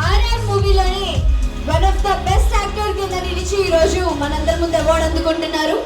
RR మూవీలోనే one of the best actor కింద నిలిచి ఈ రోజు మనందరి ముందు అవార్డు అందుకుంటున్నారు.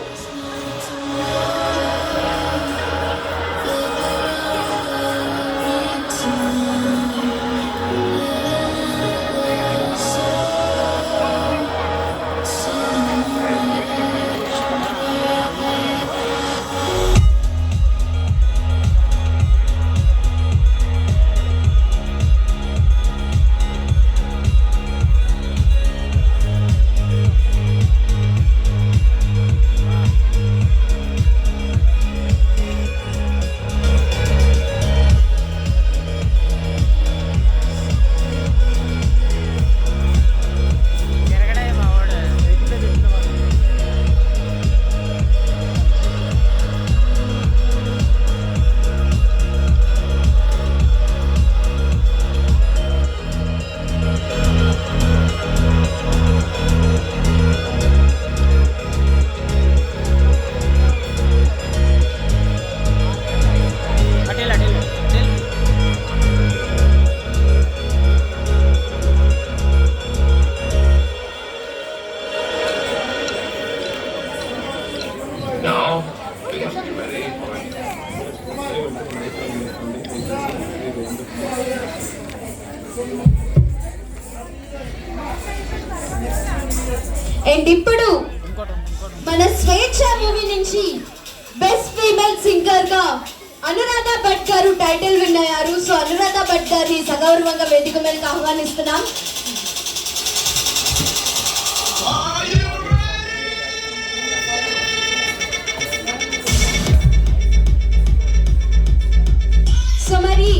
అండ్ ఇప్పుడు మన స్వేచ్ఛ మూవీ నుంచి బెస్ట్ ఫీమేల్ సింగర్ గా అనురాధ భట్ గారు టైటిల్ విన్ అయ్యారు. సో అనురాధ భట్ గారిని సగౌరవంగా వేదిక మీదకి ఆహ్వానిస్తున్నాం. సో మరి